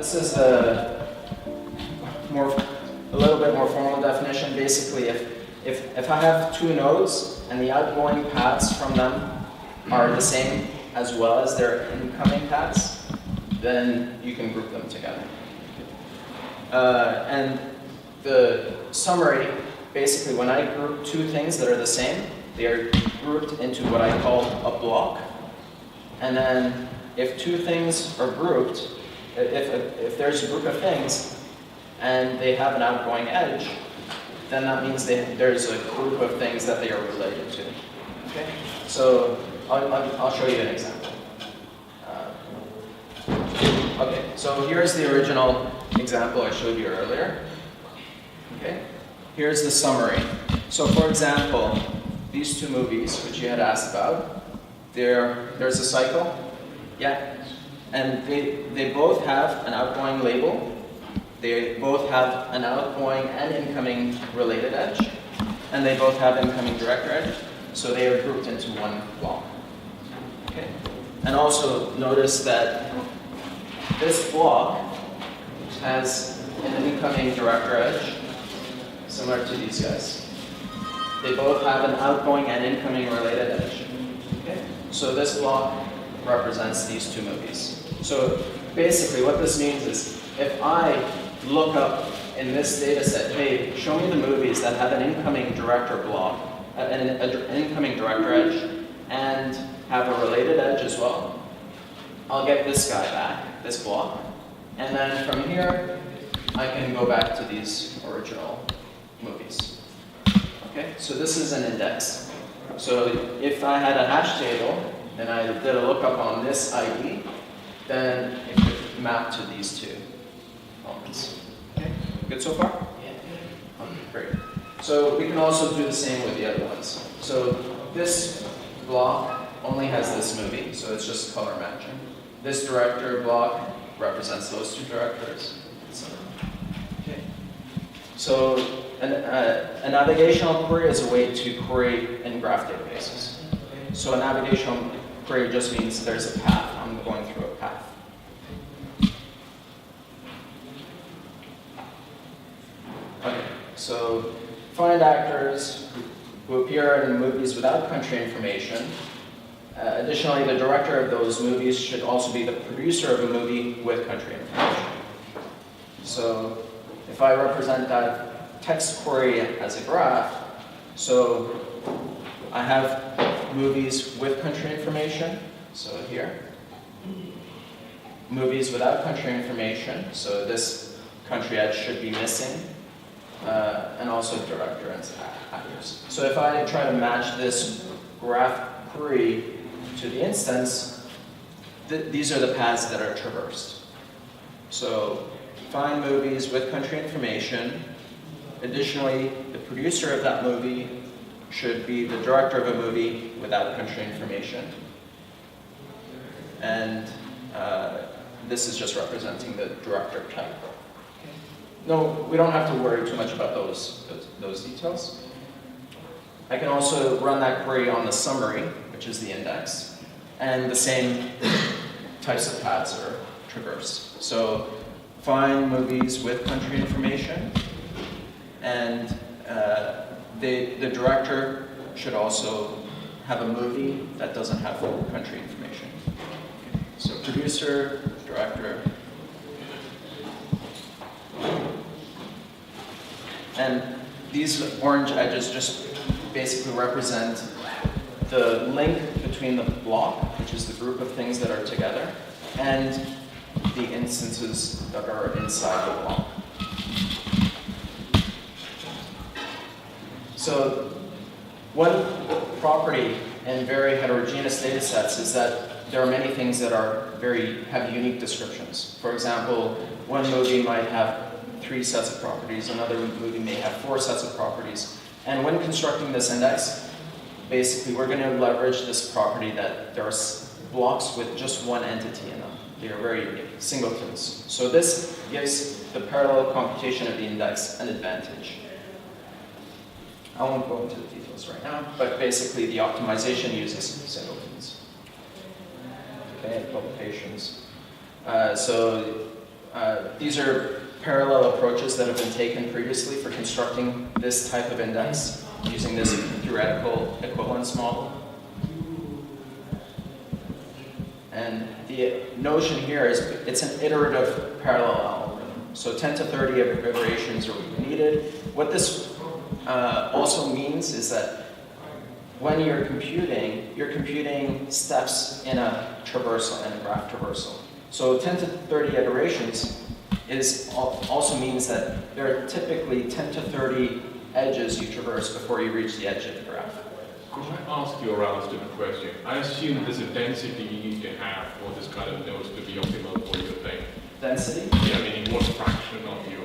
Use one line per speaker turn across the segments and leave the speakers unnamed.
This is a little bit more formal definition. Basically, if I have two nodes and the outgoing paths from them are the same as well as their incoming paths, then you can group them together. And the summary, basically, when I group two things that are the same, they are grouped into what I call a block. And then if two things are grouped, if there's a group of things and they have an outgoing edge, then that means there's a group of things that they are related to. Okay? So I'll show you an example. Okay, so here's the original example I showed you earlier. Okay, here's the summary. So for example, these two movies, which you had asked about, there's a cycle, yeah, and they both have an outgoing label. They both have an outgoing and incoming related edge, and they both have incoming director edge, so they are grouped into one block. Okay, and also notice that this block has an incoming director edge, similar to these guys. They both have an outgoing and incoming related edge. Okay? So this block represents these two movies. So basically what this means is if I look up in this data set, hey, show me the movies that have an incoming director block, an incoming director edge, and have a related edge as well, I'll get this guy back, this block. And then from here, I can go back to these original movies. Okay, so this is an index. So if I had a hash table and I did a lookup on this ID, then it could map to these two elements. Okay, good so far? Yeah. Okay, great. So we can also do the same with the other ones. So this block only has this movie, so it's just color matching. This director block represents those two directors. Okay. So a navigational query is a way to query in graph databases. So a navigational query just means there's a path. I'm going through a path. Okay, so find actors who appear in movies without country information. Additionally, the director of those movies should also be the producer of a movie with country information. So if I represent that text query as a graph, so I have movies with country information, so here. Movies without country information, so this country edge should be missing, and also director and actors. So if I try to match this graph query to the instance, these are the paths that are traversed. So find movies with country information. Additionally, the producer of that movie should be the director of a movie without country information. And this is just representing the director type. No, we don't have to worry too much about those details. I can also run that query on the summary, which is the index, and the same types of paths are traversed. So find movies with country information, and the director should also have a movie that doesn't have country information. So producer, director, and these orange edges just basically represent the link between the block, which is the group of things that are together, and the instances that are inside the block. So one property in very heterogeneous data sets is that there are many things that have unique descriptions. For example, one movie might have 3 sets of properties, another movie may have 4 sets of properties. And when constructing this index, basically we're going to leverage this property that there are blocks with just one entity in them. They are very unique, singletons. So this gives the parallel computation of the index an advantage. I won't go into the details right now, but basically the optimization uses singletons. Okay, publications. So these are parallel approaches that have been taken previously for constructing this type of index using this theoretical equivalence model. And the notion here is it's an iterative parallel algorithm. So 10 to 30 iterations are needed. What this also means is that when you're computing steps in a traversal, in a graph traversal. So 10 to 30 iterations also means that there are typically 10 to 30 edges you traverse before you reach the edge of the graph.
Could I ask you a rather stupid question? I assume there's a density you need to have for this kind of node to be optimal for your thing.
Density?
Yeah, meaning what fraction of your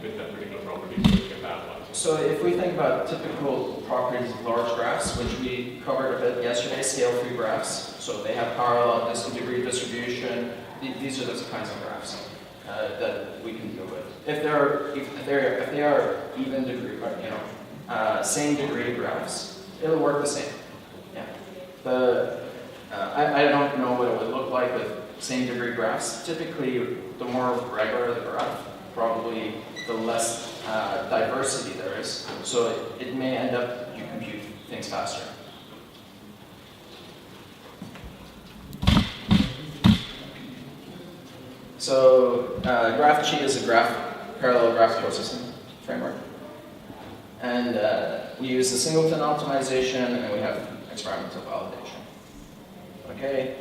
with that particular property to get that one.
So if we think about typical properties of large graphs, which we covered a bit yesterday, scale-free graphs. So they have parallel degree distribution. These are those kinds of graphs that we can deal with. If they are even degree, same degree graphs, it'll work the same. Yeah. I don't know what it would look like with same degree graphs. Typically, the more regular the graph, probably the less diversity there is. So it may end up you compute things faster. So GraphG is a parallel graph processing framework. And we use the singleton optimization, and we have experimental validation. Okay.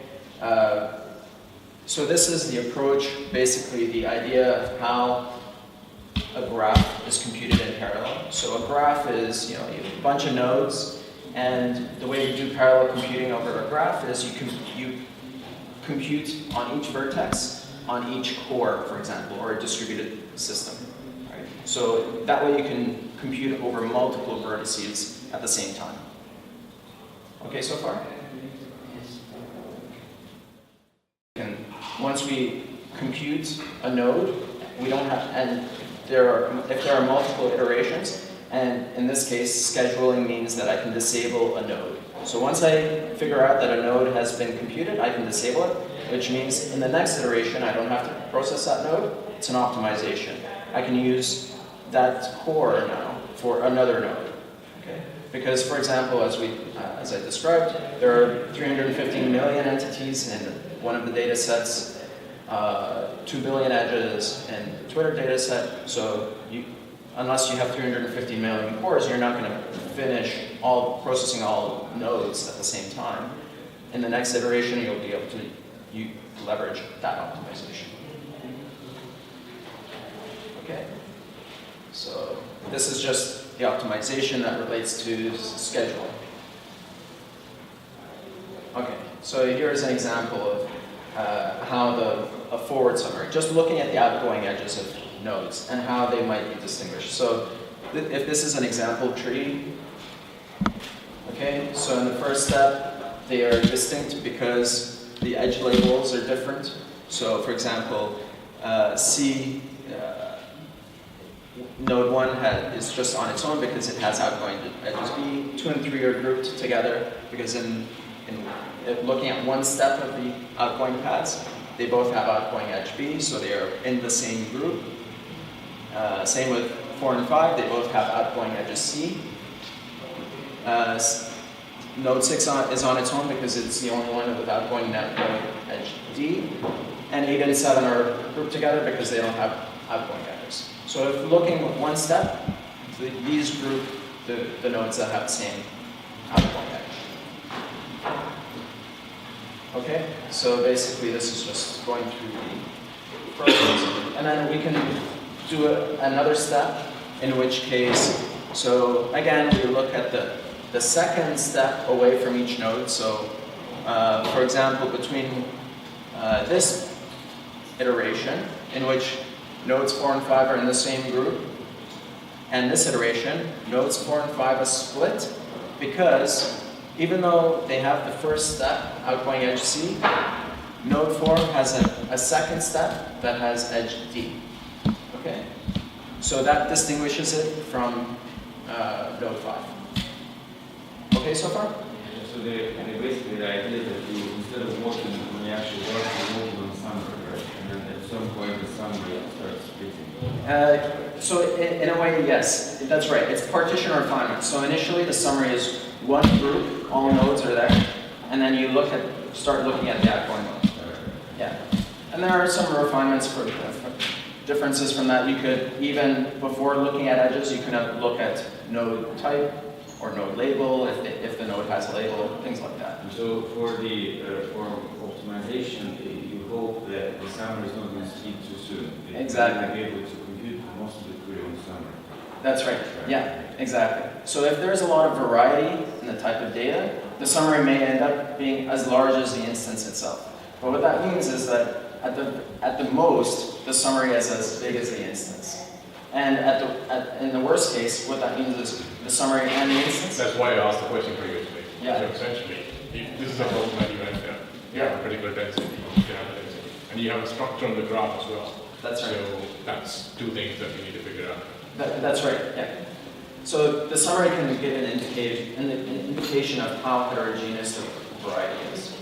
So this is the approach, basically the idea of how a graph is computed in parallel. So a graph is, you have a bunch of nodes, and the way you do parallel computing over a graph is you compute on each vertex, on each core, for example, or a distributed system. Right? So that way you can compute over multiple vertices at the same time. Okay, so far? And once we compute a node, we don't have, and if there are multiple iterations, and in this case, scheduling means that I can disable a node. So once I figure out that a node has been computed, I can disable it, which means in the next iteration, I don't have to process that node. It's an optimization. I can use that core now for another node. Okay? Because, for example, as I described, there are 315 million entities in one of the data sets, 2 billion edges in the Twitter data set. So unless you have 350 million cores, you're not going to finish processing all nodes at the same time. In the next iteration, you'll be able to leverage that optimization. Okay. So this is just the optimization that relates to scheduling. Okay. So here's an example of how a forward summary, just looking at the outgoing edges of nodes and how they might be distinguished. So if this is an example tree, okay, so in the first step, they are distinct because the edge labels are different. So for example, C, node 1 is just on its own because it has outgoing edges B. 2 and 3 are grouped together because in looking at one step of the outgoing paths, they both have outgoing edge B, so they are in the same group. Same with 4 and 5, they both have outgoing edges C. Node 6 is on its own because it's the only one with outgoing edge D. And 8 and 7 are grouped together because they don't have outgoing edges. So if looking at one step, these group the nodes that have the same outgoing edge. Okay, so basically this is just going through the process. And then we can do another step, in which case, so again, we look at the second step away from each node. So for example, between this iteration, in which nodes 4 and 5 are in the same group, and this iteration, nodes 4 and 5 are split, because even though they have the first step, outgoing edge C, node 4 has a second step that has edge D. Okay? So that distinguishes it from node 5. Okay so far?
So basically the idea that instead of working when you actually work, you're working on summary, right? And then so some point the summary starts splitting?
So in a way, yes, that's right. It's partition refinement. So initially the summary is one group, all nodes are there, and then you start looking at the outgoing node. Yeah. And there are some refinements for differences from that. You could, even before looking at edges, you can look at node type or node label, if the node has a label, things like that.
So for the form optimization, you hope that the summary is not going to speak too soon.
Exactly.
You'll be able to compute most of the query on summary.
That's right. Yeah, exactly. So if there's a lot of variety in the type of data, the summary may end up being as large as the instance itself. But what that means is that at the most, the summary is as big as the instance. And in the worst case, what that means is the summary and the instance.
That's why I asked the question previously.
Yeah.
So essentially, if this is a problem that you enter, you have a particular density, you have a density, and you have a structure on the graph as well.
That's right.
So that's two things that you need to figure out.
That's right, yeah. So the summary can give an indication of how heterogeneous the variety is.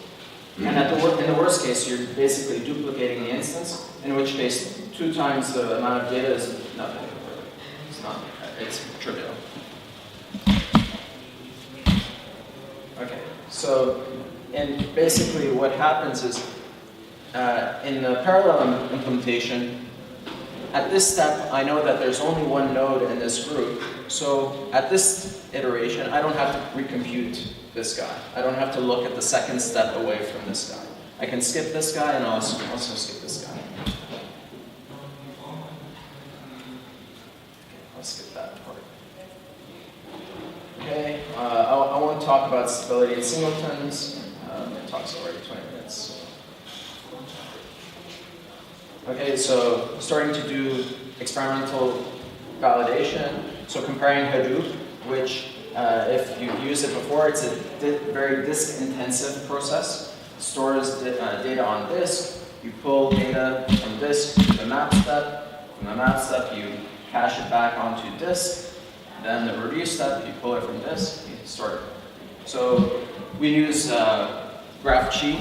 And in the worst case, you're basically duplicating the instance, in which case 2 times the amount of data is nothing. It's trivial. Okay, so and basically what happens is in the parallel implementation, at this step, I know that there's only one node in this group, so at this iteration, I don't have to recompute this guy. I don't have to look at the second step away from this guy. I can skip this guy and also skip this guy. I'll skip that part. Okay, I won't talk about stability in singletons. It talks already 20 minutes. Okay, so starting to do experimental validation. So comparing Hadoop, which if you've used it before, it's a very disk-intensive process. Stores data on disk. You pull data from disk to the map step. From the map step, you cache it back onto disk. Then the review step, you pull it from disk, you store it. So we use GraphG.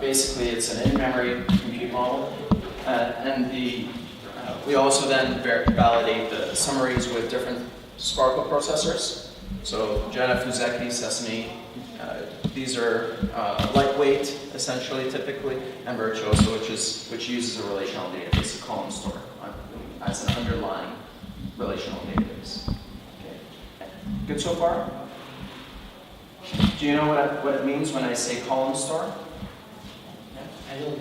Basically, it's an in-memory compute model. We also then validate the summaries with different Sparkle processors. So Jana, Fuzeki, Sesame, these are lightweight, essentially, typically, and Virtuoso, which uses a relational database, a column store, as an underlying relational database. Okay. Good so far? Do you know what it means when I say column store?
I don't.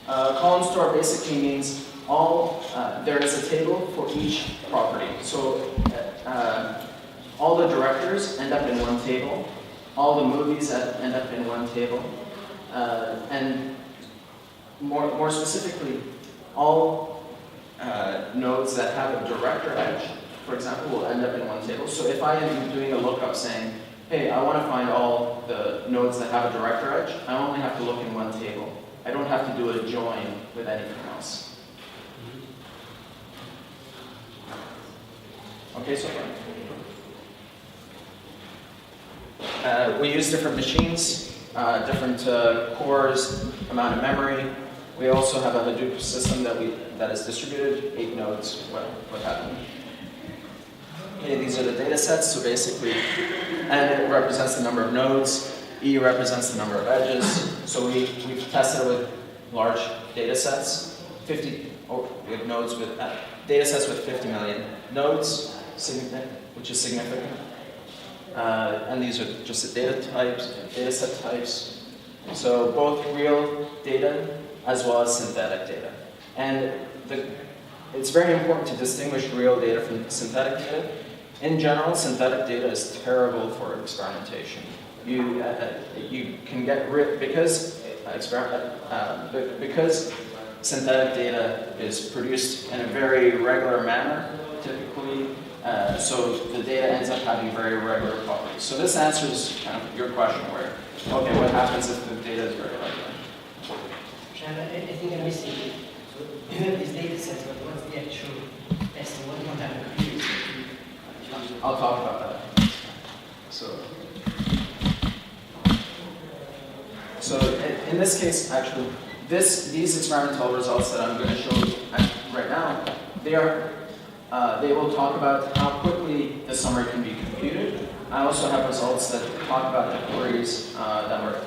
Column store basically means there is a table for each property. So all the directors end up in one table. All the movies end up in one table. And more specifically, all nodes that have a director edge, for example, will end up in one table. So if I am doing a lookup saying, hey, I want to find all the nodes that have a director edge, I only have to look in one table. I don't have to do a join with anything else. Okay, so we use different machines, different cores, amount of memory. We also have a Hadoop system that is distributed, 8 nodes, what happened. Okay, these are the data sets, so basically, and it represents the number of nodes. E represents the number of edges. So we've tested it with large data sets, with nodes with data sets with 50 million nodes, which is significant. And these are just the data set types. So both real data as well as synthetic data. And it's very important to distinguish real data from synthetic data. In general, synthetic data is terrible for experimentation. You can get rid because synthetic data is produced in a very regular manner, typically. So the data ends up having very regular properties. So this answers kind of your question where, okay, what happens if the data is very regular?
Shahan, I think I'm missing it. So you have these data sets, but what's the actual testing? What kind of queries?
I'll talk about that. So in this case, actually, these experimental results that I'm going to show you right now, they will talk about how quickly the summary can be computed. I also have results that talk about the queries that were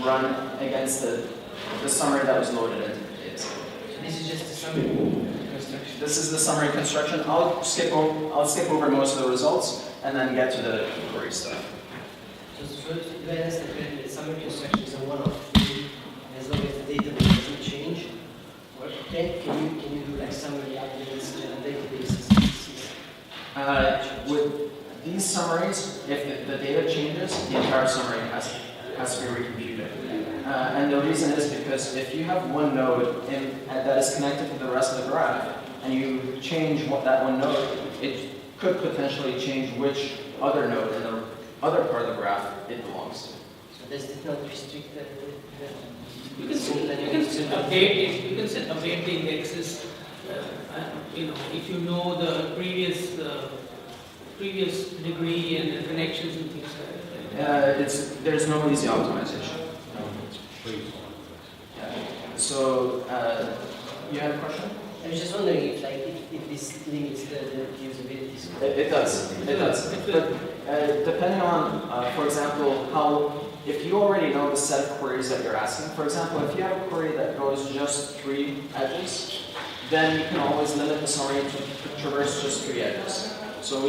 run against the summary that was loaded into the data set.
So this is just a summary construction.
This is the summary construction. I'll skip over most of the results and then get to the query stuff.
So do I understand correctly that summary construction is a one-off thing as long as the database doesn't change? Or can you do like summary updates to the databases?
With these summaries, if the data changes, the entire summary has to be recomputed. And the reason is because if you have one node that is connected to the rest of the graph, and you change that one node, it could potentially change which other node in the other part of the graph it belongs to.
So does it not restrict the
You can still update it. You can still update the indexes. If you know the previous degree and the connections and things like that.
There's no easy optimization. So you had a question?
I was just wondering if this limits the usability.
It does. But depending on, for example, if you already know the set of queries that you're asking, for example, if you have a query that goes just 3 edges, then you can always limit the summary to traverse just 3 edges. So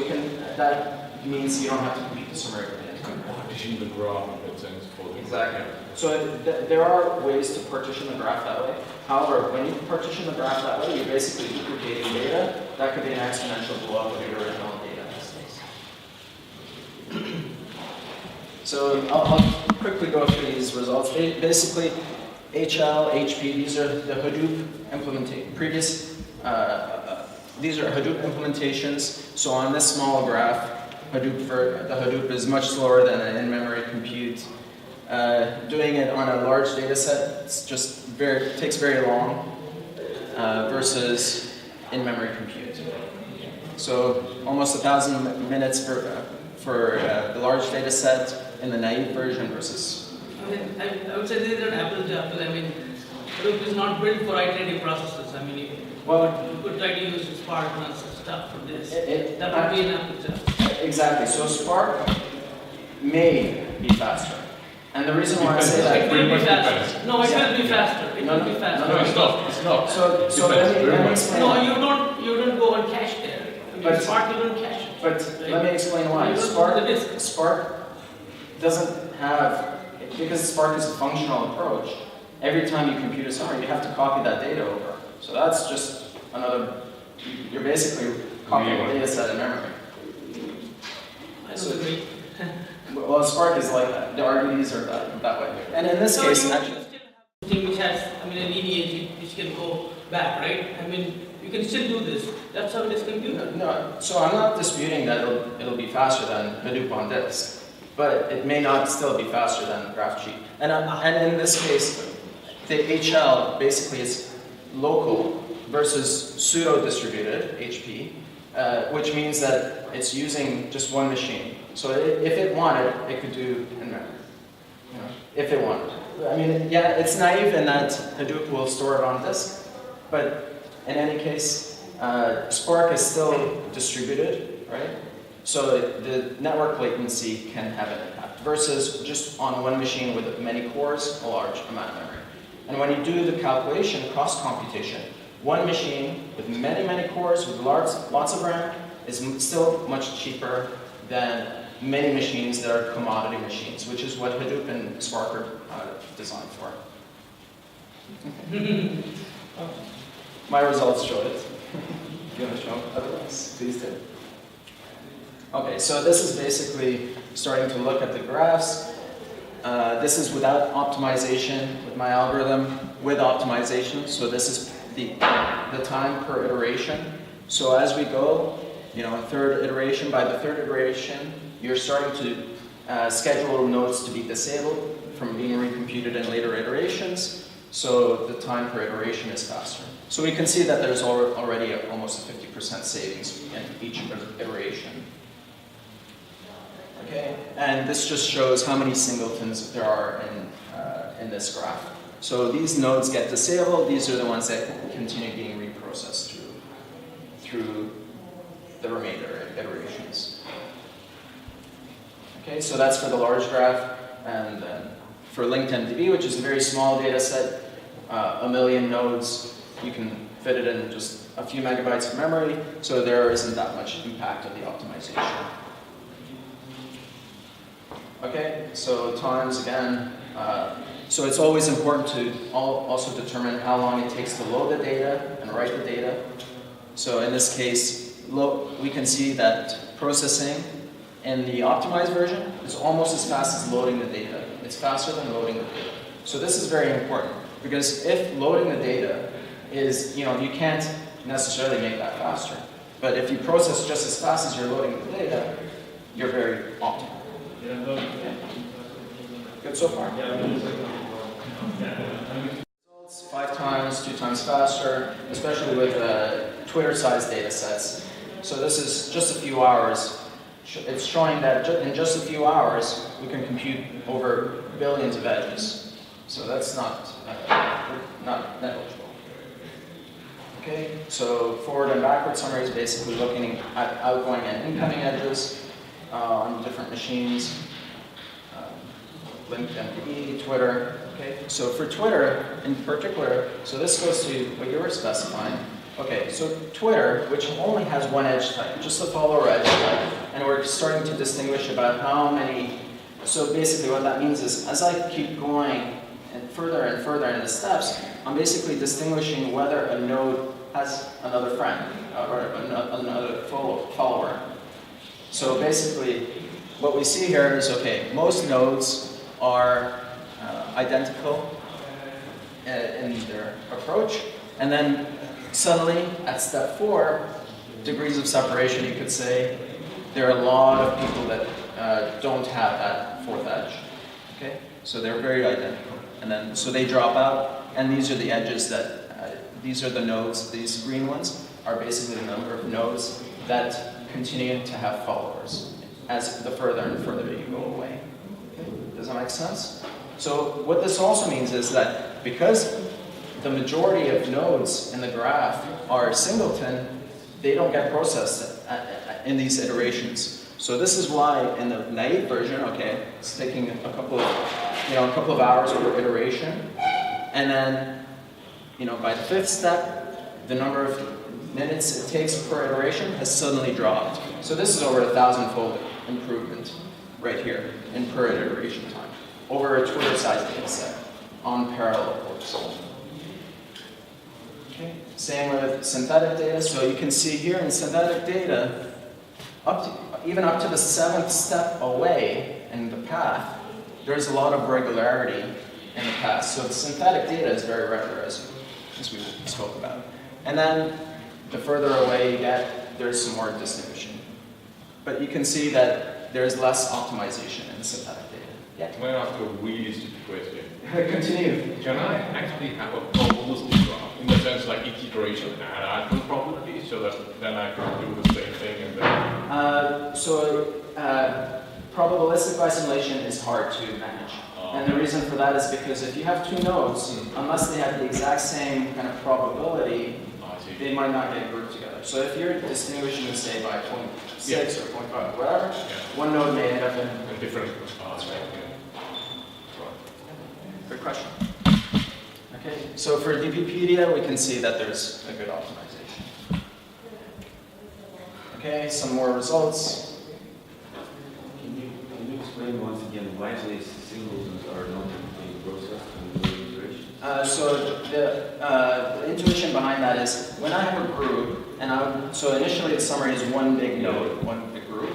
that means you don't have to compute the summary again.
Partition the graph in that sense for the
Exactly. So there are ways to partition the graph that way. However, when you partition the graph that way, you're basically duplicating data. That could be an exponential blow up of your original data. So I'll quickly go through these results. Basically, HL, HP, these are the Hadoop implementation. These are Hadoop implementations. So on this small graph, the Hadoop is much slower than an in-memory compute. Doing it on a large data set takes very long versus in-memory compute. So almost 1,000 minutes for the large data set in the naive version versus.
I would say these are apples to apples. Hadoop is not built for iterative processes. You could try to use Spark and stuff for this. That would be an apple to apples.
Exactly. So Spark may be faster. And the reason why I say that...
It will be faster. No, it will be faster. It will be faster.
No, it's not. It's not.
So let me explain.
No, you don't go and cache there.
But
Spark, you don't cache it.
But let me explain why. Spark doesn't have, because Spark is a functional approach, every time you compute a summary, you have to copy that data over. So that's just another, you're basically copying a data set in memory.
I don't agree.
Well, Spark is like that. The RDBs are that way. And in this case, actually...
Something which has, an lineage which can go back, right? You can still do this. That's how it is computed.
No, so I'm not disputing that it'll be faster than Hadoop on disk, but it may not still be faster than GraphG. And in this case, the HL basically is local versus pseudo-distributed, HP, which means that it's using just one machine. So if it wanted, it could do in memory, if it wanted. Yeah, it's naive in that Hadoop will store it on disk, but in any case, Spark is still distributed, right? So the network latency can have an impact versus just on one machine with many cores, a large amount of memory. And when you do the calculation, cost computation, one machine with many cores with lots of RAM is still much cheaper than many machines that are commodity machines, which is what Hadoop and Spark are designed for. My results show it. If you want to show otherwise, please do. Okay, so this is basically starting to look at the graphs. This is without optimization with my algorithm. With optimization, so this is the time per iteration. So as we go, third iteration, by the third iteration, you're starting to schedule nodes to be disabled from being recomputed in later iterations. So the time per iteration is faster. So we can see that there's already almost a 50% savings in each iteration. Okay, and this just shows how many singletons there are in this graph. So these nodes get disabled. These are the ones that continue being reprocessed through the remainder iterations. Okay, so that's for the large graph. And then for linked MDB, which is a very small data set, 1 million nodes, you can fit it in just a few megabytes of memory, so there isn't that much impact of the optimization. Okay, so times again. So it's always important to also determine how long it takes to load the data and write the data. So in this case, we can see that processing in the optimized version is almost as fast as loading the data. It's faster than loading the data. So this is very important, because if loading the data is, you can't necessarily make that faster. But if you process just as fast as you're loading the data, you're very optimal. Okay. Good so far? Results 5 times, 2 times faster, especially with Twitter-sized data sets. So this is just a few hours. It's showing that in just a few hours, we can compute over billions of edges. So that's not negligible. Okay, so forward and backward summary is basically looking at outgoing and incoming edges on different machines. Linked MDB, Twitter. Okay, so for Twitter in particular, so this goes to what you were specifying. Okay, so Twitter, which only has one edge type, just a follower edge type, and we're starting to distinguish about how many. So basically, what that means is, as I keep going and further in the steps, I'm basically distinguishing whether a node has another friend or another follower. So basically, what we see here is, okay, most nodes are identical in their approach, and then suddenly at step 4, degrees of separation, you could say, there are a lot of people that don't have that 4th edge. Okay, so they're very identical, and then so they drop out, and these are the edges that these are the nodes. These green ones are basically the number of nodes that continue to have followers as the further and further you go away. Does that make sense? So what this also means is that because the majority of nodes in the graph are singleton, they don't get processed in these iterations. So this is why in the naive version, okay, it's taking a couple of hours per iteration, and then by the 5th step, the number of minutes it takes per iteration has suddenly dropped. So this is over 1,000-fold improvement right here in per iteration time over a Twitter-sized data set on parallel cores. Okay. Same with synthetic data. So you can see here in synthetic data, even up to the 7th step away in the path, there's a lot of regularity in the path. So the synthetic data is very regular, as we spoke about. And then the further away you get, there's some more distinguishing. But you can see that there's less optimization in synthetic data. Yeah.
Can I ask a really stupid question?
Continue.
Can I actually have a probabilistic graph in the sense like each iteration add one probability so that then I can do the same thing and then?
Probabilistic bisimulation is hard to manage. And the reason for that is because if you have 2 nodes, unless they have the exact same kind of probability, they might not get grouped together. So if you're distinguishing, say, by 0.6 or 0.5, whatever, one node may end up in
different.
That's right. Good question. Okay, so for DBpedia, we can see that there's a good optimization. Okay, some more results.
Can you explain once again why these singletons are not being processed in the iteration?
So the intuition behind that is when I have a group, so initially the summary is one big node, one big group.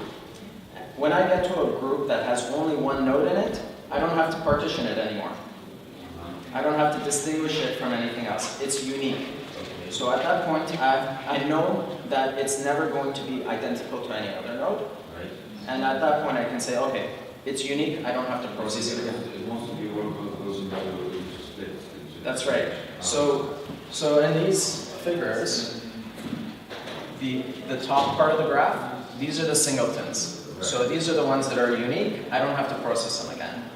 When I get to a group that has only one node in it, I don't have to partition it anymore. I don't have to distinguish it from anything else. It's unique. So at that point, I know that it's never going to be identical to any other node. And at that point, I can say, okay, it's unique. I don't have to process it again.
It wants to be workload goes into split.
That's right. So in these figures, the top part of the graph, these are the singletons. So these are the ones that are unique. I don't have to process them again.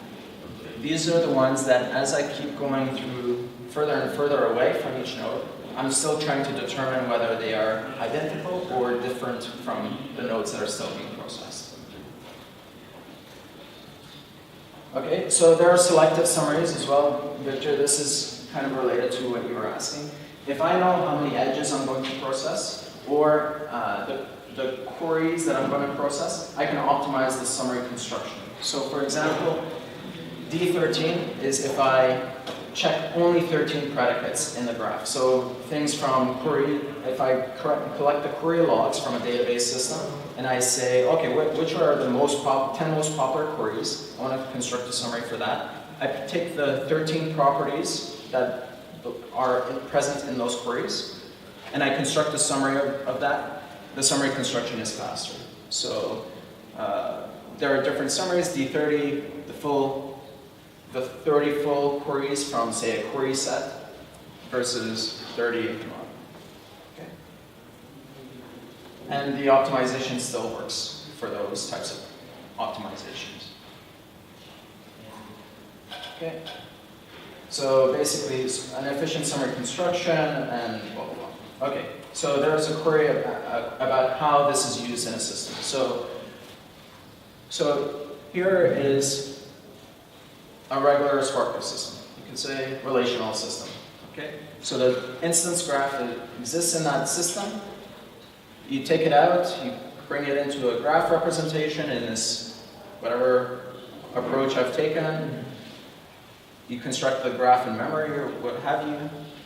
these are the ones that as I keep going through further and further away from each node, I'm still trying to determine whether they are identical or different from the nodes that are still being processed. Okay, so there are selective summaries as well. Victor, this is kind of related to what you were asking. If I know how many edges I'm going to process, or the queries that I'm going to process, I can optimize the summary construction. So for example, D13 is if I check only 13 predicates in the graph. So things from query, if I collect the query logs from a database system, and I say, okay, which are the 10 most popular queries? I want to construct a summary for that. I take the 13 properties that are present in those queries, and I construct a summary of that. The summary construction is faster. So there are different summaries, D30, the 30 full queries from, say, a query set versus 30 of them. Okay. And the optimization still works for those types of optimizations. Okay. So basically, it's an efficient summary construction and blah, blah, blah. Okay. So there's a query about how this is used in a system. So here is a regular Sparkle system. You could say relational system. Okay? So the instance graph that exists in that system, you take it out, you bring it into a graph representation in this whatever approach I've taken. You construct the graph in memory or what have you.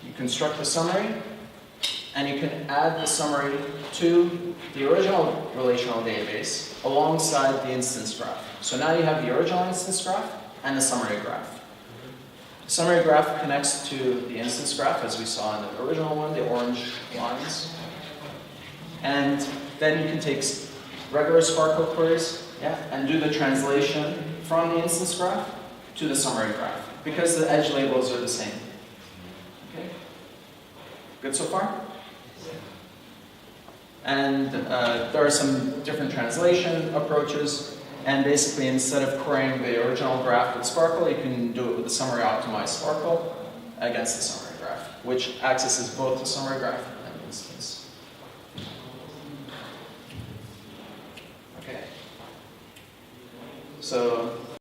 You construct the summary, and you can add the summary to the original relational database alongside the instance graph. So now you have the original instance graph and the summary graph. The summary graph connects to the instance graph, as we saw in the original one, the orange lines. And then you can take regular Sparkle queries, and do the translation from the instance graph to the summary graph, because the edge labels are the same. Okay? Good so far? And there are some different translation approaches. And basically, instead of querying the original graph with Sparkle, you can do it with the summary optimized Sparkle against the summary graph, which accesses both the summary graph and the instance. Okay. So